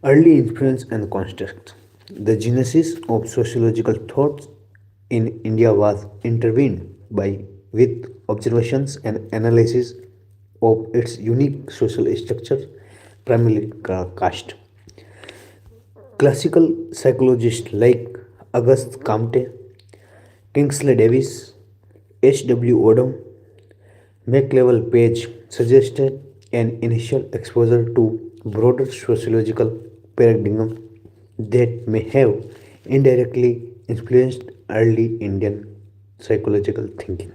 Early influence and context. The genesis of sociological thought in India was intervened by with observations and analysis of its unique social structure, primarily caste. Classical psychologists like Auguste Comte, Kingsley Davis, H.W. Odom, McLevel Page suggested an initial exposure to broader sociological paradigm that may have indirectly influenced early Indian psychological thinking.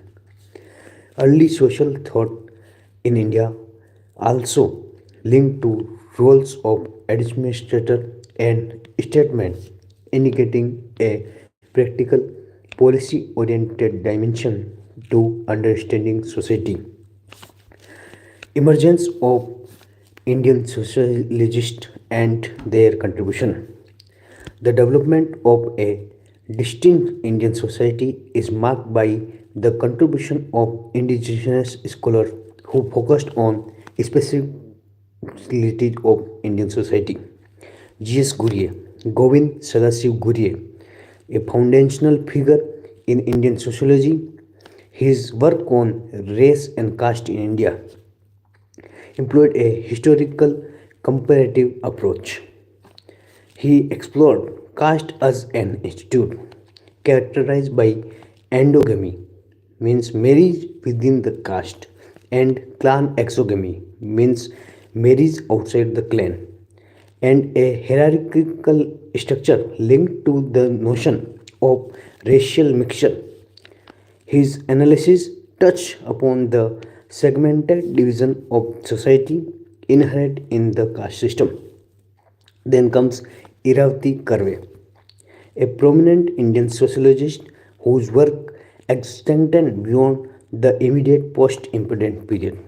Early social thought in India also linked to roles of administrator and statesman, indicating a practical, policy oriented dimension to understanding society. Emergence of Indian sociologists and their contribution. The development of a distinct Indian society is marked by the contribution of indigenous scholars who focused on specificities of Indian society. G.S. Ghurye, Govind Sadasiv Ghurye, a foundational figure in Indian sociology, his work on race and caste in India employed a historical comparative approach. He explored caste as an institute characterized by endogamy, means marriage within the caste, and clan exogamy, means marriage outside the clan, and a hierarchical structure linked to the notion of racial mixture. His analysis touched upon the segmented division of society inherent in the caste system. Then comes Iravati Karve, a prominent Indian sociologist whose work extended beyond the immediate post-independent period.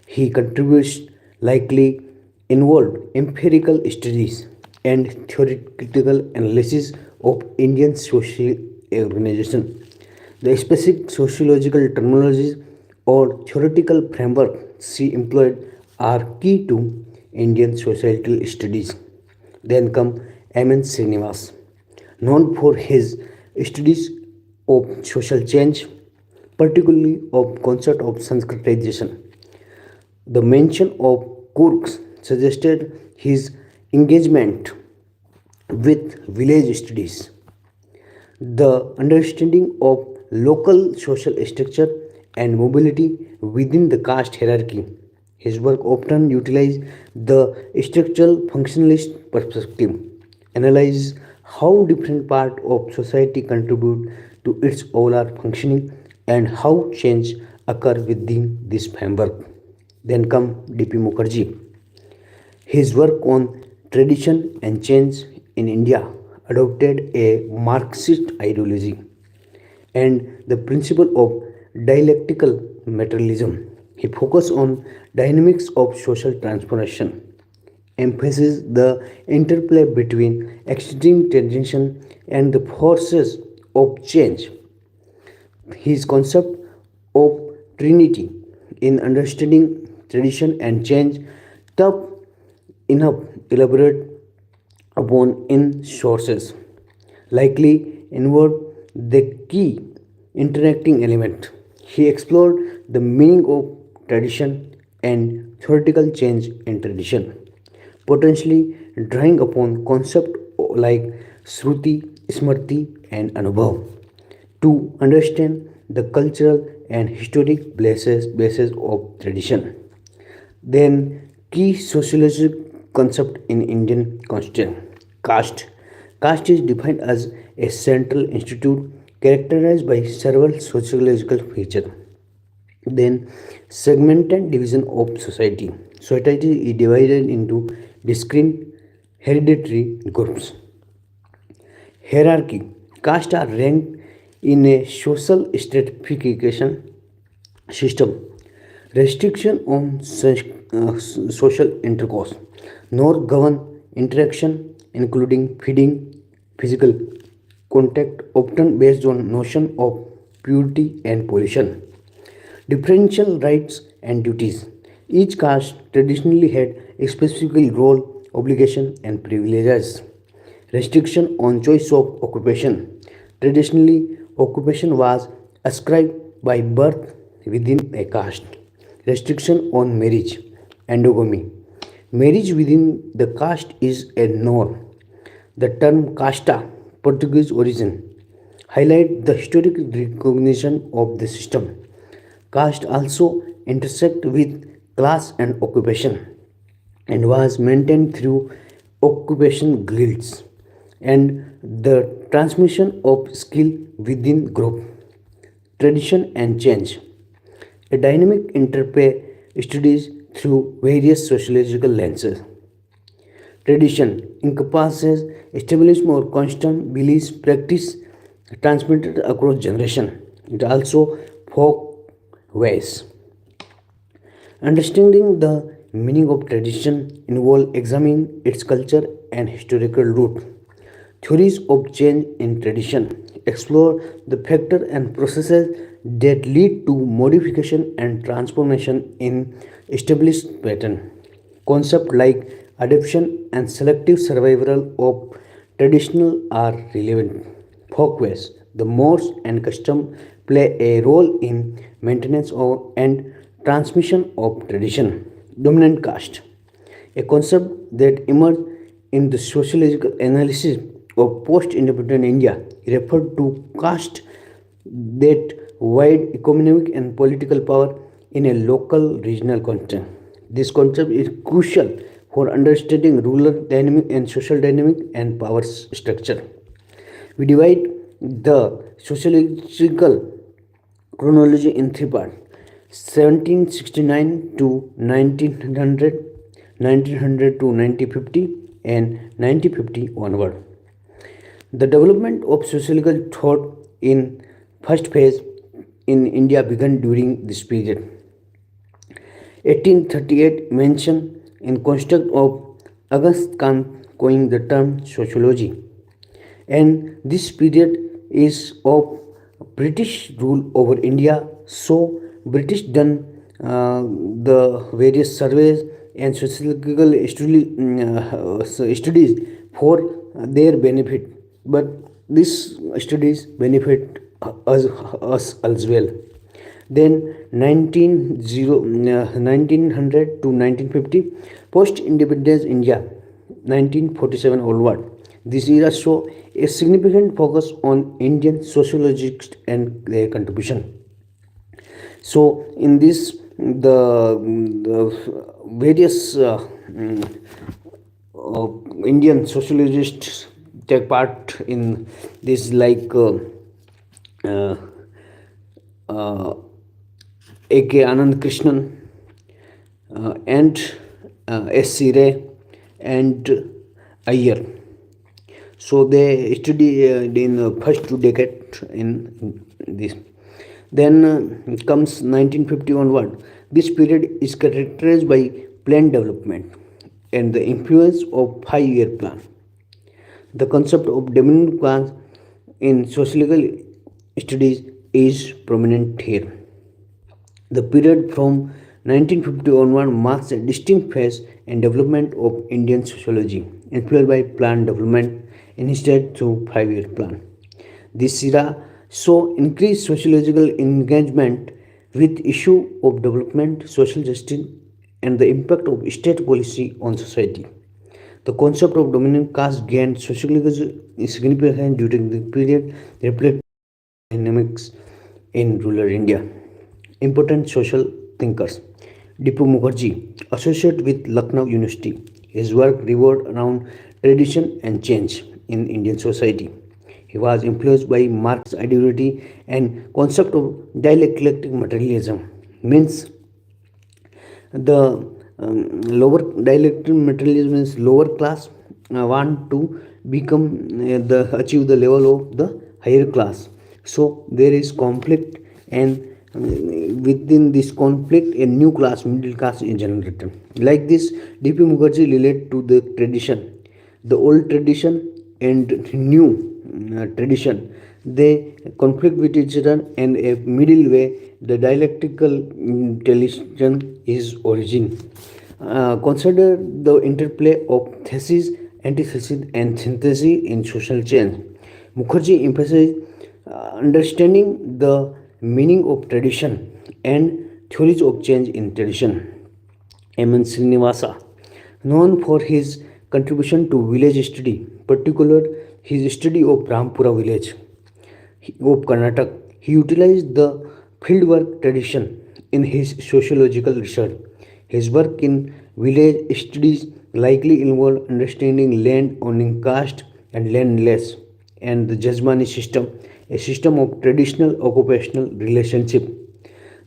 He contributes likely involved empirical studies and theoretical analysis of Indian social organization. The specific sociological terminologies or theoretical framework she employed are key to Indian societal studies. Then come M.N. Srinivas, known for his studies of social change, particularly of concept of Sanskritization. The mention of Kurks suggested his engagement with village studies. The understanding of local social structure and mobility within the caste hierarchy. His work often utilized the structural functionalist perspective, analyzes how different parts of society contribute to its overall functioning and how change occur within this framework. Then come D.P. Mukherjee. His work on tradition and change in India adopted a Marxist ideology and the principle of dialectical materialism. He focused on dynamics of social transformation, emphasized the interplay between existing tradition and the forces of change. His concept of Trinity in understanding tradition and change tough enough elaborate upon in sources likely involved the key interacting element. He explored the meaning of tradition and theoretical change in tradition, potentially drawing upon concepts like Shruti, Smriti, and Anubhav to understand the cultural and historic basis of tradition. Then, key sociological concept in Indian constitution caste. Caste is defined as a central institute characterized by several sociological features. Then, segmented division of society. Society is divided into discrete hereditary groups. Hierarchy. Castes are ranked in a social stratification system. Restriction on social intercourse, nor govern interaction, including feeding, physical contact, often based on notion of purity and pollution. Differential rights and duties. Each caste traditionally had a specific role obligation, and privileges. Restriction on choice of occupation. Traditionally, occupation was ascribed by birth within a caste. Restriction on marriage. Endogamy. Marriage within the caste is a norm. The term casta, Portuguese origin, highlight the historic recognition of the system. Caste also intersect with class and occupation and was maintained through occupation guilds and the transmission of skill within group. Tradition and change. A dynamic interplay studies through various sociological lenses. Tradition encompasses established or constant beliefs practice transmitted across generation. It also folk ways. Understanding the meaning of tradition involves examining its culture and historical root. Theories of change in tradition explore the factors and processes that lead to modification and transformation in established pattern. Concepts like adaptation and selective survival of traditional are relevant. Folkways, the mores and custom play a role in maintenance of and transmission of tradition. Dominant caste, a concept that emerged in the sociological analysis of post-independent India, referred to caste that wide economic and political power in a local regional context. This concept is crucial for understanding rural dynamic and social dynamic and power structure. We divide the sociological chronology in three parts: 1769 to 1900, 1900 to 1950, and 1950 onward. The development of sociological thought in first phase in India began during this period. 1838 mention in construct of August Kant coined the term sociology, and this period is of British rule over India. So British done the various surveys and sociological studies for their benefit, but these studies benefit us as well. Then 1900 to 1950, post-independence India, 1947 onward. This era saw a significant focus on Indian sociologists and their contribution. So, in this, the various Indian sociologists take part in this, like uh, uh, A.K. Anand Krishnan and S.C. Ray and Iyer. So they study in the first two decades in this. Then comes 1950 onward. This period is characterized by plan development and the influence of 5-year plan. The concept of dominant class in sociological studies is prominent here. The period from 1950 onward marks a distinct phase in development of Indian sociology, influenced by plan development instead through 5-year plan. This era saw increased sociological engagement with issue of development, social justice, and the impact of state policy on society. The concept of dominant caste gained sociological significance during the period, reflecting dynamics in rural India. Important social thinkers. Dipu Mukherjee, associated with Lucknow University. His work revolved around tradition and change in Indian society. He was influenced by Marx's ideology and concept of dialectic materialism. Means the lower dialectic materialism means lower class want to become the achieve the level of the higher class. So there is conflict, and within this conflict a new class, middle class, is generated. Like this, D.P. Mukherjee relate to the tradition, the old tradition and new tradition. They conflict with each other, and a middle way, the dialectical intelligence is origin. Consider the interplay of thesis, antithesis, and synthesis in social change. Mukherjee emphasized understanding the meaning of tradition and theories of change in tradition. M.N. Srinivasa, known for his contribution to village study, particular his study of Brahmpura village of Karnataka, he utilized the fieldwork tradition in his sociological research. His work in village studies likely involved understanding land owning caste and landless and the Jajmani system, a system of traditional occupational relationship.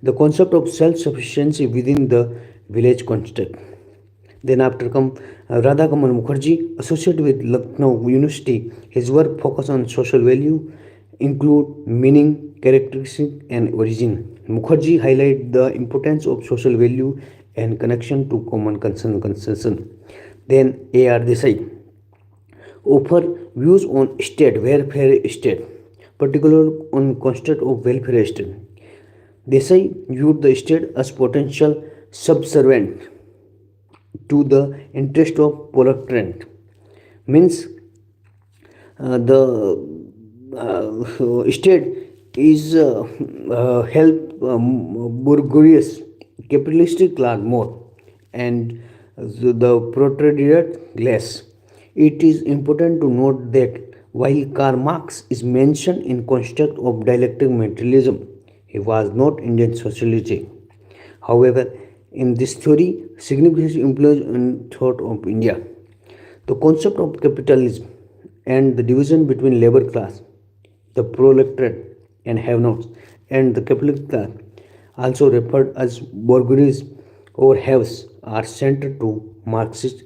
The concept of self-sufficiency within the village context. Then after come Radha Kamal Mukherjee, associated with Lucknow University, his work focus on social value, include meaning, characteristic, and origin. Mukherjee highlight the importance of social value and connection to common concern. Then A.R. Desai offer views on state, welfare state, particularly on concept of welfare state. Desai viewed the state as potential subservient to the interest of proletariat. Means the state is help bourgeois capitalistic class more and the proletariat less. It is important to note that while Karl Marx is mentioned in construct of dialectic materialism, he was not Indian sociology. However, in this theory, significant influence in thought of India. The concept of capitalism and the division between labor class, the proletariat and have-nots, and the capitalist class, also referred as bourgeois or haves, are central to Marxist